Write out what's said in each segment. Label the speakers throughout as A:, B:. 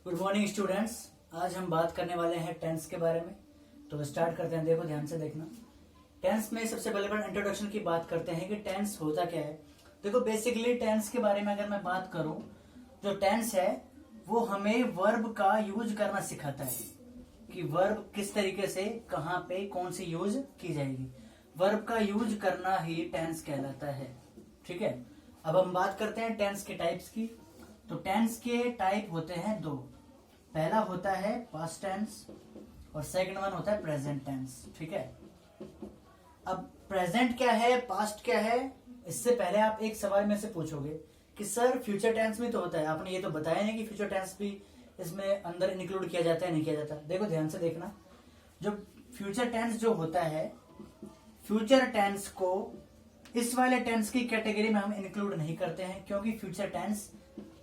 A: Good morning students. आज हम बात करने वाले हैं टेंस के बारे में। तो स्टार्ट करते हैं। देखो ध्यान से देखना। टेंस में सबसे पहले अपन इंट्रोडक्शन की बात करते हैं कि टेंस होता क्या है। देखो बेसिकली टेंस के बारे में अगर मैं बात करूं, जो टेंस है वो हमें वर्ब का यूज करना सिखाता है कि वर्ब किस तरीके से कहाँ पे कौन सी यूज की जाएगी। वर्ब का यूज करना ही टेंस कहलाता है। ठीक है, अब हम बात करते हैं टेंस के टाइप्स की। तो टेंस के टाइप होते हैं दो। पहला होता है पास्ट टेंस और सेकंड वन होता है प्रेजेंट टेंस। ठीक है, अब प्रेजेंट क्या है, पास्ट क्या है, इससे पहले आप एक सवाल में से पूछोगे कि सर फ्यूचर टेंस में तो होता है, आपने ये तो बताया नहीं कि फ्यूचर टेंस भी इसमें अंदर इंक्लूड किया जाता है नहीं किया जाता। देखो ध्यान से देखना, जो फ्यूचर टेंस जो होता है, फ्यूचर टेंस को इस वाले टेंस की कैटेगरी में हम इंक्लूड नहीं करते हैं क्योंकि फ्यूचर टेंस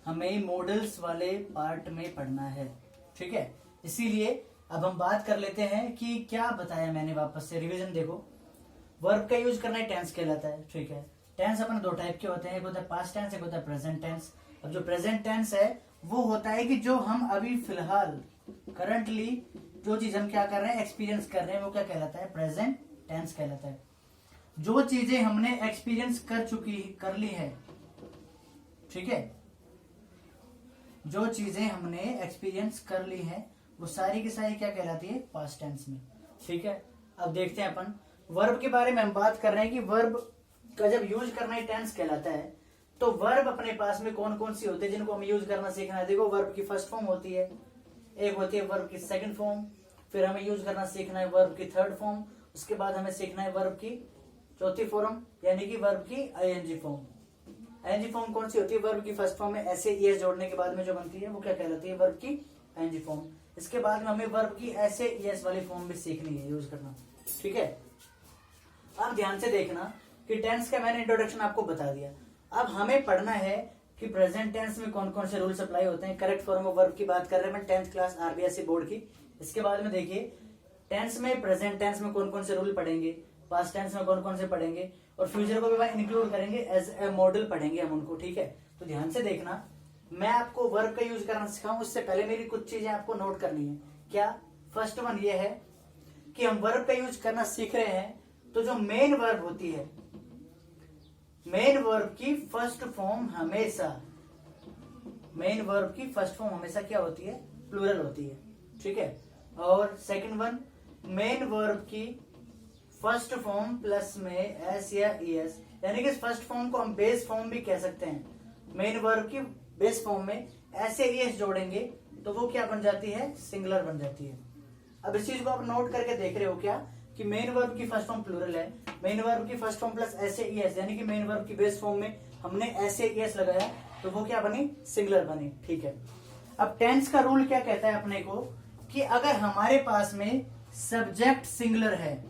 A: हमें मॉडल्स वाले पार्ट में पढ़ना है। ठीक है, इसीलिए अब हम बात कर लेते हैं कि क्या बताया मैंने। वापस से रिवीजन देखो, वर्ब का यूज करना ही टेंस कहलाता है। ठीक है, टेंस अपन दो टाइप के होते हैं, एक होता है पास्ट टेंस, एक होता है प्रेजेंट टेंस। अब जो प्रेजेंट टेंस है वो होता है कि जो हम अभी फिलहाल करंटली जो चीज हम क्या कर रहे हैं, एक्सपीरियंस कर रहे हैं, वो क्या कहलाता है, प्रेजेंट टेंस कहलाता है। जो चीजें हमने एक्सपीरियंस कर ली है, ठीक है, जो चीजें हमने एक्सपीरियंस कर ली है वो सारी की सारी क्या कहलाती है, पास्ट टेंस में। ठीक है, अब देखते हैं अपन वर्ब के बारे में। हम बात कर रहे हैं कि वर्ब का जब यूज करना ही टेंस कहलाता है, तो वर्ब अपने पास में कौन कौन सी होती है जिनको हमें यूज करना सीखना है। देखो वर्ब की फर्स्ट फॉर्म होती है, एक होती है वर्ब की सेकंड फॉर्म, फिर हमें यूज करना सीखना है वर्ब की थर्ड फॉर्म, उसके बाद हमें सीखना है वर्ब की चौथी फॉर्म यानी कि वर्ब की आईएनजी फॉर्म। आईएनजी फॉर्म कौन सी होती है, वर्ब की फर्स्ट फॉर्म में ऐसे ईएस जोड़ने के बाद में जो बनती है वो क्या कहलाती है, वर्ब की आईएनजी फॉर्म। इसके बाद में हमें वर्ब की ऐसे ईएस वाली फॉर्म भी सीखनी है, यूज करना। ठीक है, अब ध्यान से देखना कि टेंस का मैंने इंट्रोडक्शन आपको बता दिया। अब हमें पढ़ना है कि प्रेजेंट टेंस में कौन कौन से रूल्स अप्लाई होते हैं। करेक्ट फॉर्म ऑफ वर्ब की बात कर रहे हैं, 10th क्लास आरबीएसई बोर्ड की। इसके बाद में देखिए टेंस में, प्रेजेंट टेंस में कौन कौन से रूल पढ़ेंगे, पास्ट टेंस में कौन कौन से पढ़ेंगे, और फ्यूचर को भी इंक्लूड करेंगे, एज ए मॉडल पढ़ेंगे हम उनको। ठीक है, तो ध्यान से देखना, मैं आपको वर्ब का यूज करना सिखाऊं उससे पहले मेरी कुछ चीजें आपको नोट करनी है। क्या, फर्स्ट वन ये है कि हम वर्ब का यूज करना सीख रहे हैं, तो जो मेन वर्ब होती है, मेन वर्ब की फर्स्ट फॉर्म हमेशा, मेन वर्ब की फर्स्ट फॉर्म हमेशा क्या होती है, प्लूरल होती है। ठीक है, और सेकंड वन, मेन वर्ब की फर्स्ट फॉर्म प्लस में एस या ईएस, यानी कि फर्स्ट फॉर्म को हम बेस फॉर्म भी कह सकते हैं। मेन वर्ब की बेस फॉर्म में ऐसे ईएस जोड़ेंगे तो वो क्या बन जाती है, सिंगुलर बन जाती है। अब इस चीज को आप नोट करके देख रहे हो क्या कि मेन वर्ब की फर्स्ट फॉर्म प्लूरल है, मेन वर्ब की फर्स्ट फॉर्म प्लस ऐसे ईएस, यानी कि मेन वर्ब की बेस फॉर्म में हमने ऐसे ईएस लगाया तो वो क्या बनी, सिंगुलर बनी। ठीक है, अब टेंस का रूल क्या कहता है अपने को कि अगर हमारे पास में सब्जेक्ट सिंगुलर है,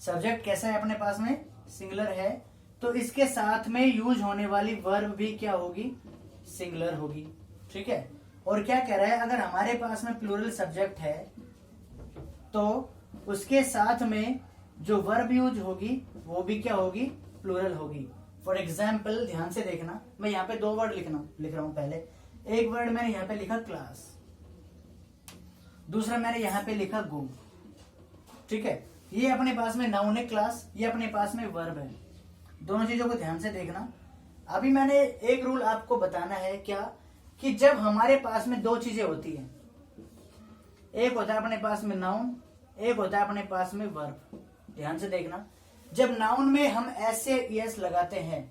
A: सब्जेक्ट कैसा है अपने पास में, सिंगुलर है, तो इसके साथ में यूज होने वाली वर्ब भी क्या होगी, सिंगुलर होगी। ठीक है, और क्या कह रहा है, अगर हमारे पास में प्लूरल सब्जेक्ट है तो उसके साथ में जो वर्ब यूज होगी वो भी क्या होगी, प्लूरल होगी। फॉर एग्जाम्पल ध्यान से देखना, मैं यहाँ पे दो वर्ड लिख रहा हूं। पहले एक वर्ड मैंने यहाँ पे लिखा क्लास, दूसरा मैंने यहाँ पे लिखा गो। ठीक है, ये अपने पास में नाउन है क्लास, ये अपने पास में वर्ब है। दोनों चीजों को ध्यान से देखना। अभी मैंने एक रूल आपको बताना है, क्या कि जब हमारे पास में दो चीजें होती हैं, एक होता है अपने पास में नाउन, एक होता है अपने पास में वर्ब। ध्यान से देखना, जब नाउन में हम ऐसे एस लगाते हैं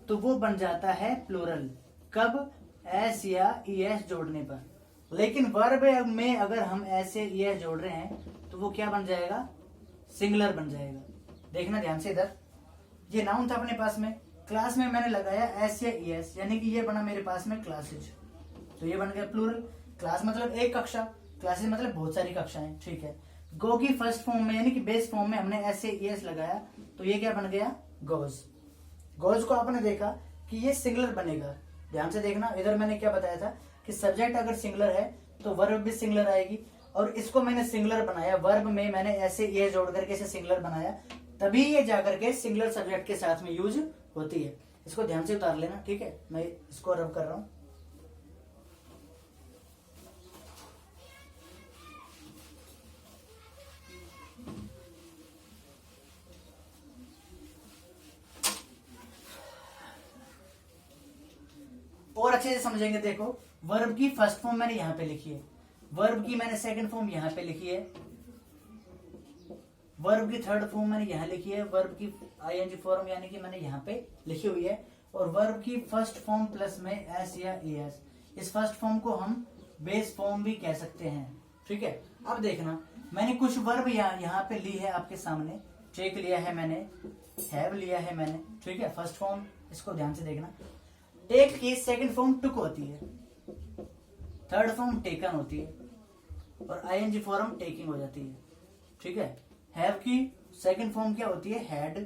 A: तो वो बन जाता है प्लूरल, कब, एस या ईएस जोड़ने पर। लेकिन वर्ब में अगर हम ऐसे ईएस जोड़ रहे हैं तो वो क्या बन जाएगा, सिंगुलर बन जाएगा। देखना ध्यान से, इधर ये नाउन था अपने पास में, क्लास में मैंने लगाया एस या ईएस, यानी कि ये बना मेरे पास में क्लासेज, तो ये बन गया प्लूरल। क्लास मतलब एक कक्षा, क्लासेज मतलब बहुत सारी कक्षाएं। ठीक है, गो की फर्स्ट फॉर्म में यानी कि बेस फॉर्म में हमने ऐसे ईएस लगाया तो ये क्या बन गया, गोज। गोज को आपने देखा कि ये सिंगुलर बनेगा। ध्यान से देखना, इधर मैंने क्या बताया था कि सब्जेक्ट अगर सिंगुलर है तो वर्ब भी सिंगुलर आएगी, और इसको मैंने सिंगुलर बनाया, वर्ब में मैंने ऐसे ये जोड़ करके इसे सिंगुलर बनाया, तभी ये जाकर के सिंगुलर सब्जेक्ट के साथ में यूज होती है। इसको ध्यान से उतार लेना। ठीक है, मैं इसको रब कर रहा हूं। और अच्छे से समझेंगे। देखो वर्ब की फर्स्ट फॉर्म मैंने यहाँ पे लिखी है, वर्ब की मैंने सेकंड फॉर्म यहाँ पे लिखी है, वर्ब की थर्ड फॉर्म मैंने यहाँ लिखी है, वर्ब की आईएनजी फॉर्म यानी कि मैंने यहाँ पे लिखी हुई है, और वर्ब की फर्स्ट फॉर्म प्लस में एस या एस। इस फर्स्ट फॉर्म को हम बेस फॉर्म भी कह सकते हैं। ठीक है, अब देखना मैंने कुछ वर्ब यहाँ पे ली है आपके सामने। टेक लिया है मैंने, हैव लिया है मैंने। ठीक है, फर्स्ट फॉर्म इसको ध्यान से देखना। टेक की सेकंड फॉर्म टुक होती है, थर्ड फॉर्म टेकन होती है, और आईएनजी फॉर्म टेकिंग हो जाती है। ठीक है, हैव की सेकंड फॉर्म क्या होती है, हैड,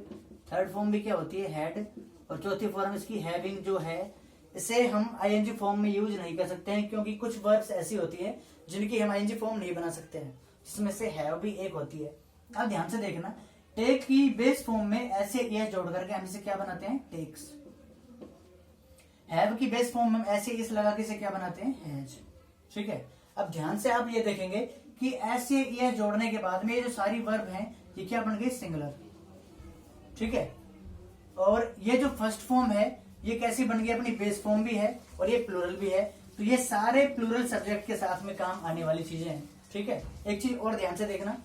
A: थर्ड फॉर्म भी क्या होती है, हैड, और चौथी फॉर्म इसकी हैविंग जो है, इसे हम आईएनजी फॉर्म में यूज नहीं कर सकते हैं, क्योंकि कुछ वर्ब्स ऐसी होती है जिनकी हम आईएनजी फॉर्म नहीं बना सकते हैं, जिसमें से हैव भी एक होती है। अब ध्यान से देखना, टेक की बेस फॉर्म में ऐसे एस जोड़ करके हम इसे क्या बनाते हैं, टेक्स। हैव की बेस फॉर्म में ऐसे इस लगा के इसे क्या बनाते हैं, हैज। ठीक है, अब ध्यान से आप ये देखेंगे कि ऐसे ये जोड़ने के बाद में ये जो सारी वर्ब हैं ये क्या बन गई, सिंगुलर। ठीक है, और ये जो फर्स्ट फॉर्म है ये कैसी बन गई, अपनी बेस फॉर्म भी है और ये प्लूरल भी है। तो ये सारे प्लूरल सब्जेक्ट के साथ में काम आने वाली चीजें हैं। ठीक है, एक चीज और ध्यान से देखना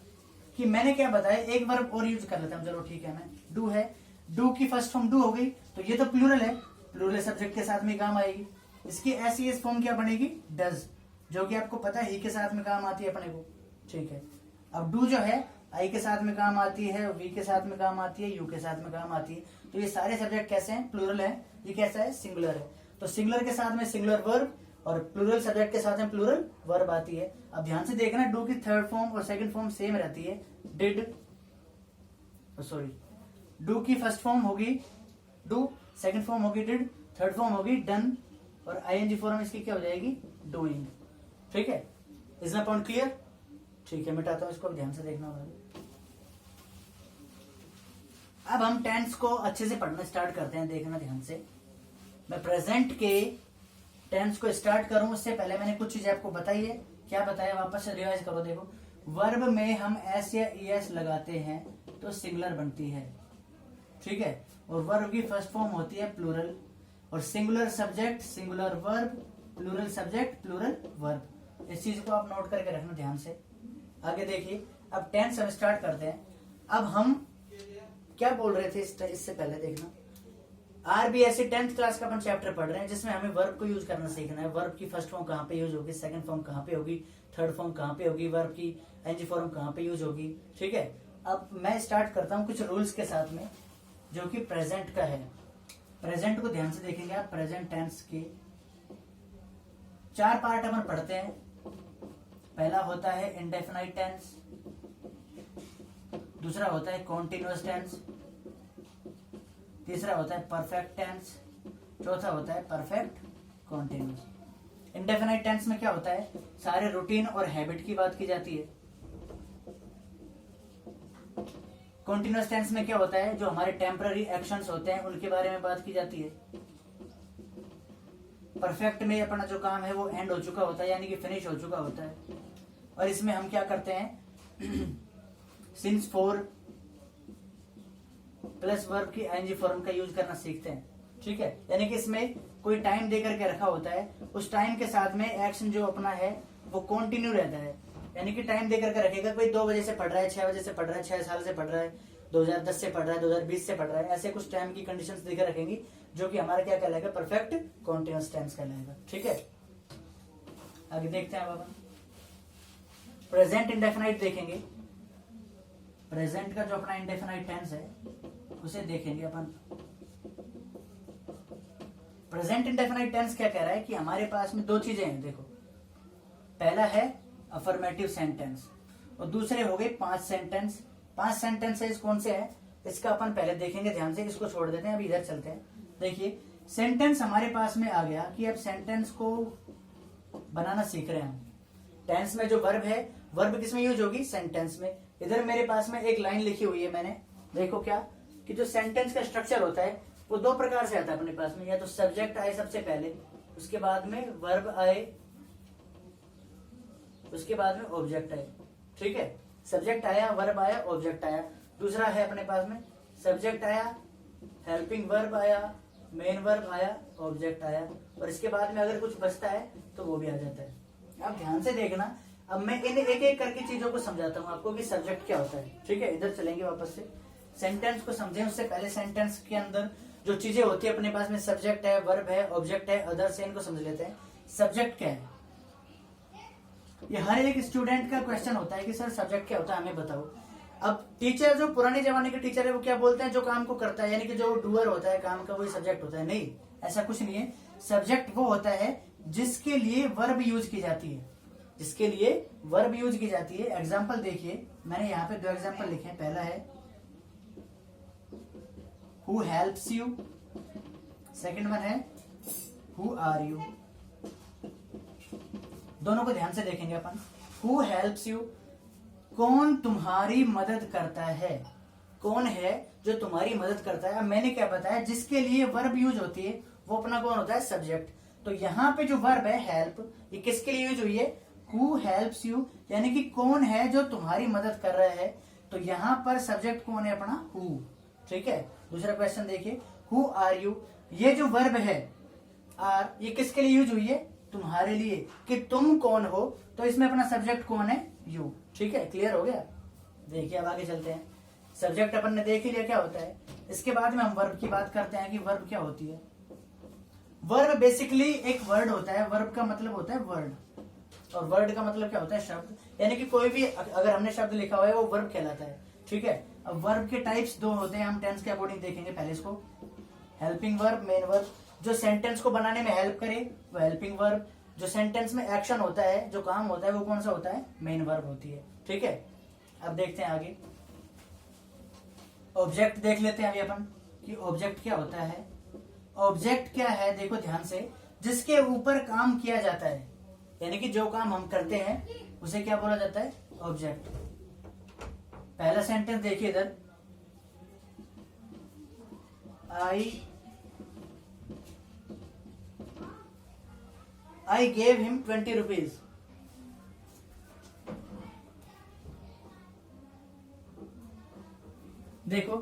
A: कि मैंने क्या बताया, एक वर्ब और यूज कर लेता हूं। चलो ठीक है, मैं डू है, डू की फर्स्ट फॉर्म डू हो गई, तो ये तो प्लूरल है, प्लूरल सब्जेक्ट के साथ में काम आएगी। इसकी ऐसी इस फॉर्म क्या बनेगी, डज, जो कि आपको पता है ही के साथ में काम आती है अपने को। ठीक है, अब डू जो है आई के साथ में काम आती है, वी के साथ में काम आती है, यू के साथ में काम आती है। तो ये सारे सब्जेक्ट कैसे हैं, प्लूरल है। ये कैसा है, सिंगुलर है। तो सिंगुलर के साथ में सिंगुलर वर्ब और प्लूरल सब्जेक्ट के साथ में प्लूरल वर्ब आती है। अब ध्यान से देखना, डू की थर्ड फॉर्म और सेकंड फॉर्म सेम रहती है। डिड, सॉरी, डू की फर्स्ट फॉर्म होगी डू, सेकंड फॉर्म होगी डिड, थर्ड फॉर्म होगी डन, और आईएनजी फॉर्म इसकी क्या हो जाएगी, डूइंग। ठीक है, इज माय पॉइंट क्लियर। ठीक है, मिटाता हूं इसको, ध्यान से देखना होगा। अब हम टेंस को अच्छे से पढ़ना स्टार्ट करते हैं, देखना ध्यान से। मैं प्रेजेंट के टेंस को स्टार्ट करूं उससे पहले मैंने कुछ चीजें आपको बताई है। क्या बताया, वापस से रिवाइज करो। देखो, वर्ब में हम एस या एस लगाते हैं तो सिंगुलर बनती है। ठीक है, और वर्ब की फर्स्ट फॉर्म होती है प्लूरल, और singular subject singular verb, plural subject plural verb. इस चीज को आप नोट करके रखना ध्यान से। आगे देखिए, अब टेंस हम स्टार्ट करते हैं। अब हम क्या बोल रहे थे इससे पहले देखना, आरबीएससी 10th क्लास का अपन चैप्टर पढ़ रहे हैं, जिसमें हमें वर्ब को यूज करना सीखना है। वर्ब की फर्स्ट फॉर्म कहाँ पे यूज होगी, सेकंड फॉर्म कहाँ पे होगी, थर्ड फॉर्म कहाँ पे होगी, वर्ब की एनजी फॉर्म कहाँ पे यूज होगी। ठीक है, अब मैं स्टार्ट करता हूँ कुछ रूल्स के साथ में, जो कि प्रेजेंट का है। प्रेजेंट को ध्यान से देखेंगे आप। प्रेजेंट टेंस के 4 पार्ट अपन पढ़ते हैं। पहला होता है इंडेफिनाइट टेंस, दूसरा होता है कॉन्टिन्यूअस टेंस, तीसरा होता है परफेक्ट टेंस, चौथा होता है परफेक्ट कॉन्टिन्यूअस। इंडेफिनाइट टेंस में क्या होता है, सारे रूटीन और हैबिट की बात की जाती है। कॉन्टिन्यूअस टेंस में क्या होता है, जो हमारे टेम्पररी एक्शंस होते हैं उनके बारे में बात की जाती है। परफेक्ट में अपना जो काम है वो एंड हो चुका होता है, यानी कि फिनिश हो चुका होता है। और इसमें हम क्या करते हैं, सिंस 4 प्लस वर्ब की आईएनजी फॉर्म का यूज करना सीखते हैं। ठीक है, यानी कि इसमें कोई टाइम दे करके रखा होता है, उस टाइम के साथ में एक्शन जो अपना है वो कंटिन्यू रहता है। यानी कि टाइम दे करके रखेगा, कोई 2 बजे से पढ़ रहा है, 6 बजे से पढ़ रहा है, 6 साल से पढ़ रहा है, 2010 से पढ़ रहा है, 2020 से पढ़ रहा है, ऐसे कुछ टाइम की कंडीशंस देकर रखेंगी, जो कि हमारा क्या कहलाएगा, परफेक्ट कॉन्टिन्यूअस टेंस कहलाएगा। ठीक है, आगे देखते हैं अब अपन प्रेजेंट इंडेफिनाइट देखेंगे। प्रेजेंट का जो अपना इंडेफिनाइट टेंस है उसे देखेंगे अपन। प्रेजेंट इंडेफिनाइट टेंस क्या कह रहा है कि हमारे पास में 2 चीजें हैं। देखो, पहला है अफर्मेटिव सेंटेंस और दूसरे हो गए 5 सेंटेंस। 5 सेंटेंसेस कौन से हैं इसका अपन पहले देखेंगे ध्यान से, इसको छोड़ देते हैं, अभी इधर चलते हैं। देखिए, सेंटेंस हमारे पास में आ गया कि अब सेंटेंस को बनाना सीख रहे हैं हम। टेंस में जो वर्ब है, वर्ब किसमें यूज होगी, सेंटेंस में। इधर मेरे पास में एक लाइन लिखी हुई है मैंने, देखो क्या, कि जो सेंटेंस का स्ट्रक्चर होता है वो 2 प्रकार से आता है अपने पास में। या तो सब्जेक्ट आए सबसे पहले, उसके बाद में वर्ब आए, उसके बाद में ऑब्जेक्ट आए। ठीक है, सब्जेक्ट आया, वर्ब आया, ऑब्जेक्ट आया। दूसरा है अपने पास में सब्जेक्ट आया, हेल्पिंग वर्ब आया, मेन वर्ब आया, ऑब्जेक्ट आया, और इसके बाद में अगर कुछ बचता है तो वो भी आ जाता है। आप ध्यान से देखना, अब मैं इन एक एक करके चीजों को समझाता हूँ आपको कि सब्जेक्ट क्या होता है। ठीक है, इधर चलेंगे वापस से, सेंटेंस को समझें। उससे पहले सेंटेंस के अंदर जो चीजें होती है अपने पास में, सब्जेक्ट है, वर्ब है, ऑब्जेक्ट है, अदर्स है, इनको समझ लेते हैं। सब्जेक्ट क्या है? ये हर एक स्टूडेंट का क्वेश्चन होता है कि सर सब्जेक्ट क्या होता है, हमें बताओ। अब टीचर, जो पुराने जमाने के टीचर है, वो क्या बोलते हैं, जो काम को करता है, यानी कि जो डूअर होता है काम का, वही सब्जेक्ट होता है। नहीं, ऐसा कुछ नहीं है। सब्जेक्ट वो होता है जिसके लिए वर्ब यूज की जाती है, जिसके लिए वर्ब यूज की जाती है। एग्जाम्पल देखिए, मैंने यहाँ पे 2 एग्जाम्पल लिखे हैं। पहला है who helps you, second one है हु आर यू। दोनों को ध्यान से देखेंगे अपन। हु हेल्प्स यू, कौन तुम्हारी मदद करता है, कौन है जो तुम्हारी मदद करता है। अब मैंने क्या बताया, जिसके लिए वर्ब यूज होती है वो अपना कौन होता है, सब्जेक्ट। तो यहाँ पे जो वर्ब है हेल्प, ये किसके लिए यूज हुई है, हु हेल्प्स यू, यानी कि कौन है जो तुम्हारी मदद कर रहा है। तो यहाँ पर सब्जेक्ट कौन है, अपना हु। ठीक है, दूसरा क्वेश्चन देखिए, हु आर यू, ये जो वर्ब है आर, ये किसके लिए यूज हुई है, तुम्हारे लिए, कि तुम कौन हो। तो इसमें अपना सब्जेक्ट कौन है, यू। ठीक है, क्लियर हो गया। देखिए अब आगे चलते हैं। सब्जेक्ट अपन ने देख ही लिया क्या होता है। इसके बाद में हम वर्ब की बात करते हैं कि वर्ब क्या होती है। वर्ब बेसिकली एक वर्ड होता है। वर्ब का मतलब होता है वर्ड, और वर्ड का मतलब क्या होता है, शब्द। यानी कि कोई भी अगर हमने शब्द लिखा हुआ है वो वर्ब कहलाता है। ठीक है, अब वर्ब के टाइप्स 2 होते हैं, हम टेंस के अकॉर्डिंग देखेंगे। पहले इसको, हेल्पिंग वर्ब, मेन वर्ब। जो सेंटेंस को बनाने में हेल्प करे वो हेल्पिंग वर्ब। जो सेंटेंस में एक्शन होता है, जो काम होता है, वो कौन सा होता है, मेन वर्ब होती है। ठीक है, अब देखते हैं आगे। ऑब्जेक्ट देख लेते हैं अभी अपन कि ऑब्जेक्ट क्या होता है। ऑब्जेक्ट क्या है, देखो ध्यान से, जिसके ऊपर काम किया जाता है, यानी कि जो काम हम करते हैं उसे क्या बोला जाता है, ऑब्जेक्ट। पहला सेंटेंस देखिए इधर, आई गेव हिम 20 रुपीज। देखो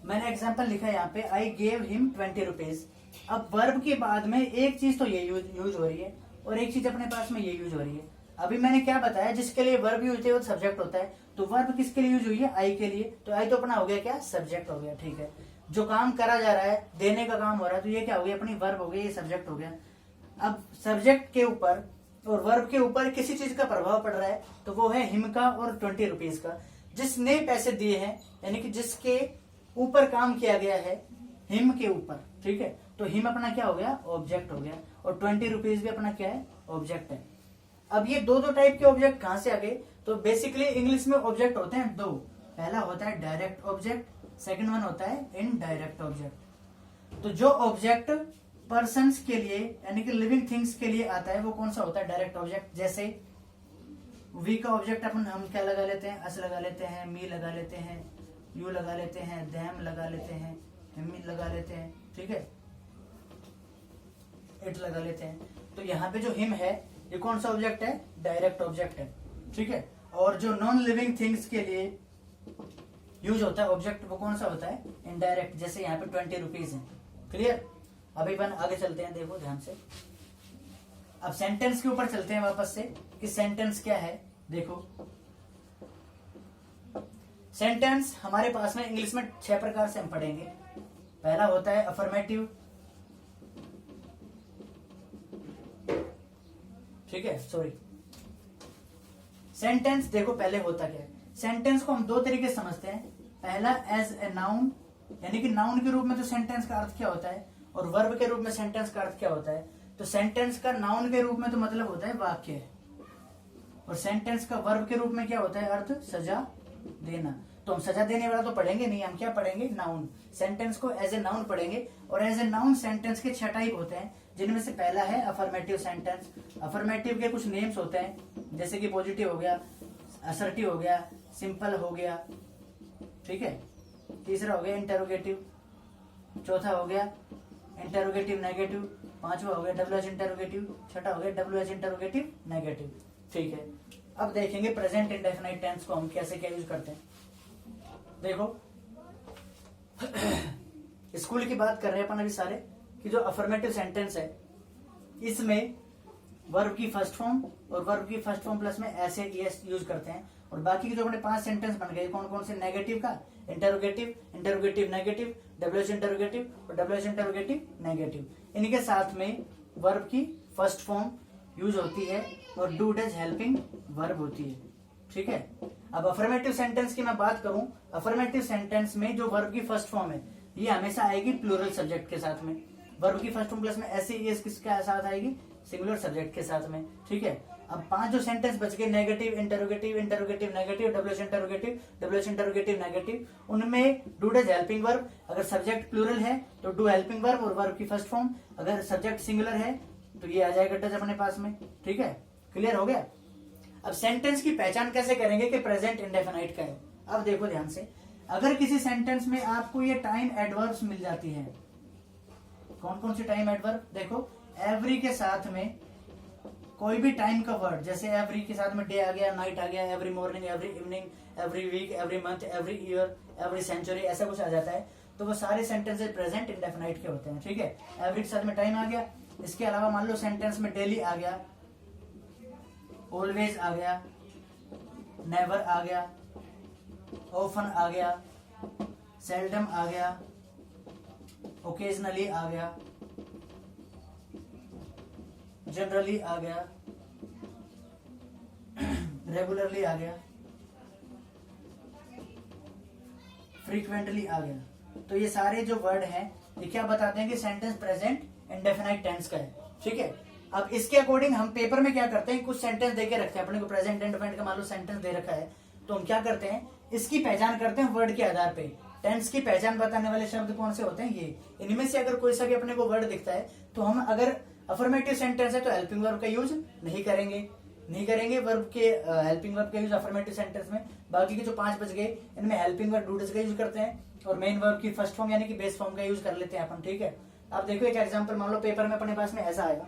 A: मैंने एग्जांपल लिखा है यहाँ पे, आई गेव हिम 20 रुपीज। अब वर्ब के बाद में एक चीज तो ये यूज हो रही है और एक चीज अपने पास में ये यूज हो रही है। अभी मैंने क्या बताया, जिसके लिए वर्ब यूज है वो सब्जेक्ट होता है। तो वर्ब किसके लिए यूज हुई है, आई के लिए। तो आई तो अपना हो गया क्या, सब्जेक्ट हो गया। ठीक है, जो काम करा जा रहा है, देने का काम हो रहा है, तो ये क्या हो गया, अपनी वर्ब हो गई, ये सब्जेक्ट हो गया। अब सब्जेक्ट के ऊपर और वर्ब के ऊपर किसी चीज का प्रभाव पड़ रहा है, तो वो है हिम का और 20 रुपीज का। जिसने पैसे दिए हैं, यानी कि जिसके ऊपर काम किया गया है, हिम के ऊपर। ठीक है, तो हिम अपना क्या हो गया, ऑब्जेक्ट हो गया, और 20 रुपीज भी अपना क्या है, ऑब्जेक्ट है। अब ये दो टाइप के ऑब्जेक्ट कहां से आ गए, तो बेसिकली इंग्लिश में ऑब्जेक्ट होते हैं 2। पहला होता है डायरेक्ट ऑब्जेक्ट, सेकंड वन होता है इनडायरेक्ट ऑब्जेक्ट। तो जो ऑब्जेक्ट पर्सन्स के लिए, यानी कि लिविंग थिंग्स के लिए आता है, वो कौन सा होता है, डायरेक्ट ऑब्जेक्ट। जैसे वी का ऑब्जेक्ट अपन हम क्या लगा लेते हैं, अस लगा लेते हैं, मी लगा लेते हैं, यू लगा लेते हैं, देम लगा लेते हैं, हिम लगा लेते हैं। ठीक है, इट लगा लेते हैं। तो यहाँ पे जो हिम है, ये कौन सा ऑब्जेक्ट है, डायरेक्ट ऑब्जेक्ट है। ठीक है, और जो नॉन लिविंग थिंग्स के लिए यूज होता है ऑब्जेक्ट, वो कौन सा होता है, इनडायरेक्ट। जैसे यहाँ पे 20 रुपीज है। क्लियर, अभी अपन आगे चलते हैं, देखो ध्यान से। अब सेंटेंस के ऊपर चलते हैं वापस से कि सेंटेंस क्या है। देखो सेंटेंस हमारे पास में इंग्लिश में 6 प्रकार से हम पढ़ेंगे। पहला होता है अफर्मेटिव। ठीक है, सॉरी, सेंटेंस देखो पहले होता क्या है। सेंटेंस को हम 2 तरीके से समझते हैं। पहला एज ए नाउन, यानी कि नाउन के रूप में तो सेंटेंस का अर्थ क्या होता है, और वर्ब के रूप में सेंटेंस का अर्थ क्या होता है। तो सेंटेंस का नाउन के रूप में तो मतलब होता है वाक्य, और सेंटेंस का वर्ब के रूप में क्या होता है, अर्थ सजा देना। तो हम सजा देने वाला तो पढ़ेंगे नहीं, हम क्या पढ़ेंगे, नाउन। सेंटेंस को एज ए नाउन पढ़ेंगे, और एज ए नाउन सेंटेंस के 6 टाइप होते हैं, जिनमें से पहला है अफर्मेटिव सेंटेंस। अफर्मेटिव के कुछ नेम्स होते हैं, जैसे कि पॉजिटिव हो गया, असर्टिव हो गया, सिंपल हो गया। ठीक है, तीसरा हो गया इंटरोगेटिव, चौथा हो गया इंटरोगेटिव नेगेटिव, पांचवा हो गया डब्ल्यू एच इंटरोगेटिव, छठा हो गया डब्ल्यू एच इंटरोगेटिव नेगेटिव। ठीक है, अब देखेंगे प्रेजेंट इंडेफिनाइट टेंस को हम कैसे क्या यूज करते हैं। देखो स्कूल की बात कर रहे हैं अपन अभी सारे कि जो अफर्मेटिव सेंटेंस है इसमें वर्ब की फर्स्ट फॉर्म और वर्ब की फर्स्ट फॉर्म प्लस में ऐसे एस यूज करते हैं। और बाकी के जो अपने 5 सेंटेंस बन गए कौन कौन से, नेगेटिव का interrogative, interrogative negative, WH interrogative और डब्ल्यूएच इंटरोगेटिव नेगेटिव, इनके साथ में वर्ब की फर्स्ट फॉर्म यूज होती है और डू डज हेल्पिंग वर्ब होती है। ठीक है, अब अफर्मेटिव सेंटेंस की मैं बात करूं, अफर्मेटिव सेंटेंस में जो वर्ब की फर्स्ट फॉर्म है ये हमेशा आएगी प्लूरल सब्जेक्ट के साथ में। वर्ब की फर्स्ट फॉर्म प्लस में ऐसे एस किसके साथ आएगी, सिंगुलर सब्जेक्ट के साथ में। ठीक है, अब 5 जो सेंटेंस बच गए, negative, interrogative, interrogative negative, WH interrogative, WH interrogative negative, उनमें डू डज हेल्पिंग वर्ब, अगर सब्जेक्ट प्लूरल है तो डू हेल्पिंग वर्ब और वर्ब की फर्स्ट फॉर्म, अगर सब्जेक्ट सिंगुलर है तो ये आ जाएगा डज अपने पास में। ठीक है, क्लियर हो गया। अब सेंटेंस की पहचान कैसे करेंगे कि प्रेजेंट इंडेफिनाइट का है। अब देखो ध्यान से, अगर किसी सेंटेंस में आपको ये टाइम एडवर्ब्स मिल जाती है, कौन कौन सी टाइम एडवर्ब, देखो एवरी के साथ में कोई भी टाइम का वर्ड, जैसे एवरी के साथ में डे आ गया, नाइट आ गया, every morning, every evening, every week, every month, every year, every century, ऐसा कुछ आ जाता है, तो वो सारे सेंटेंसेस प्रेजेंट इंडेफिनाइट के होते हैं। ठीक है, एवरी के साथ में टाइम आ गया। इसके अलावा मान लो सेंटेंस में डेली आ गया, ऑलवेज आ गया, नेवर आ गया, ऑफन आ गया, सेल्डम आ गया, ओकेजनली आ गया, जनरली आ गया, रेगुलरली आ गया, फ्रीक्वेंटली आ गया। तो ये सारे जो वर्ड हैं ये क्या बताते हैं कि सेंटेंस प्रेजेंट इंडेफिनाइट टेंस का है। ठीक है, अब इसके अकॉर्डिंग हम पेपर में क्या करते हैं, कुछ सेंटेंस दे के रखते हैं अपने को, प्रेजेंट इंडेफिनाइट का मान लो सेंटेंस दे रखा है, तो हम क्या करते हैं, इसकी पहचान करते हैं वर्ड के आधार पे। टेंस की पहचान बताने वाले शब्द कौन से होते हैं, ये। इनमें से अगर कोई सा भी अपने को वर्ड दिखता है तो हम, अगर अफर्मेटिव सेंटेंस है तो हेल्पिंग वर्ब का यूज नहीं करेंगे वर्ब के, हेल्पिंग वर्ब का यूज अफर्मेटिव सेंटेंस में। बाकी के जो 5 बच गए इनमें हेल्पिंग वर्ब, डू डज का यूज करते हैं और मेन वर्ब की फर्स्ट फॉर्म यानी कि बेस फॉर्म का यूज कर लेते हैं अपन। ठीक है, अब देखो एक एग्जांपल, मान लो पेपर में अपने पास में ऐसा आएगा,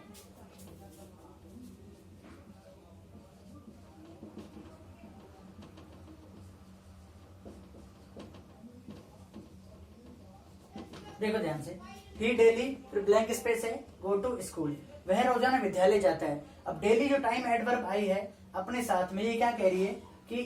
A: देखो ध्यान से, ही डेली, फिर ब्लैंक स्पेस है, गो टू स्कूल, वह रोजाना विद्यालय जाता है। अब डेली जो टाइम एडवर्ब आई है अपने साथ में, ये क्या कह रही है कि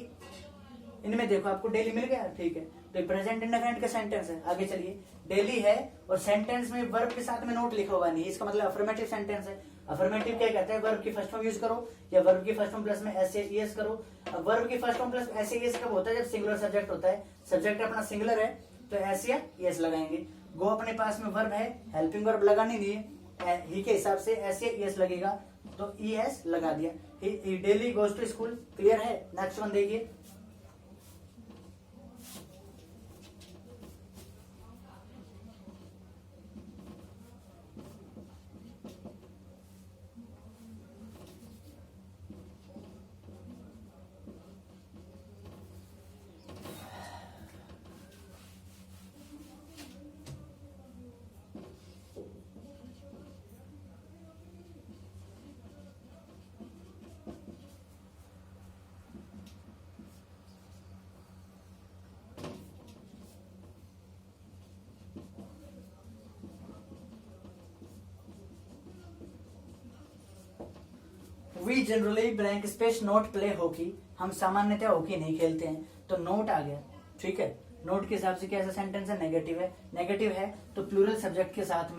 A: इनमें देखो आपको डेली मिल गया। ठीक है, तो प्रेजेंट इंडेफिनिट का सेंटेंस है। आगे चलिए, डेली है और सेंटेंस में वर्ब के साथ में नोट लिखा हुआ नहीं, इसका मतलब अफर्मेटिव सेंटेंस है। अफर्मेटिव क्या कहते हैं, वर्ब की फर्स्ट फॉर्म यूज करो या वर्ब की फर्स्ट फॉर्म प्लस में एस एस करो। अब वर्ब की first form plus S S कब होता है, जब सिंगुलर सब्जेक्ट होता है, सब्जेक्ट अपना सिंगुलर है तो एस या एस लगाएंगे। गो अपने पास में वर्ब है, हेल्पिंग वर्ब लगानी नहीं है, ही के हिसाब से एस या एस लगेगा तो ई एस लगा दिया। He daily goes to school, clear है। नेक्स्ट वन देखिए, we generally blank space not play hockey, हम सामान्यतः हॉकी नहीं खेलते हैं, तो नोट आ गया। ठीक है, नोट के हिसाब से कैसा सेंटेंस है, नेगेटिव है तो प्लूरल सब्जेक्ट के साथ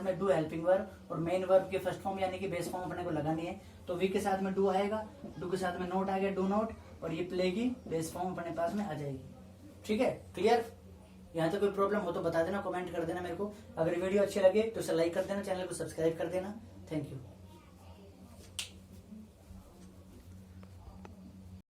A: में डू हेल्पिंग वर्ब और मेन वर्ब के फर्स्ट फॉर्म यानी कि बेस फॉर्म अपने को लगानी है, तो वी के साथ में डू आएगा, डू के साथ में नोट आ गया, डू नोट, और ये प्ले की बेस फॉर्म अपने पास में आ जाएगी। ठीक है, क्लियर। यहाँ तो कोई प्रॉब्लम हो तो बता देना, कमेंट कर देना मेरे को। अगर वीडियो अच्छी लगे तो इसे लाइक कर देना, चैनल को सब्सक्राइब कर देना। Thank you.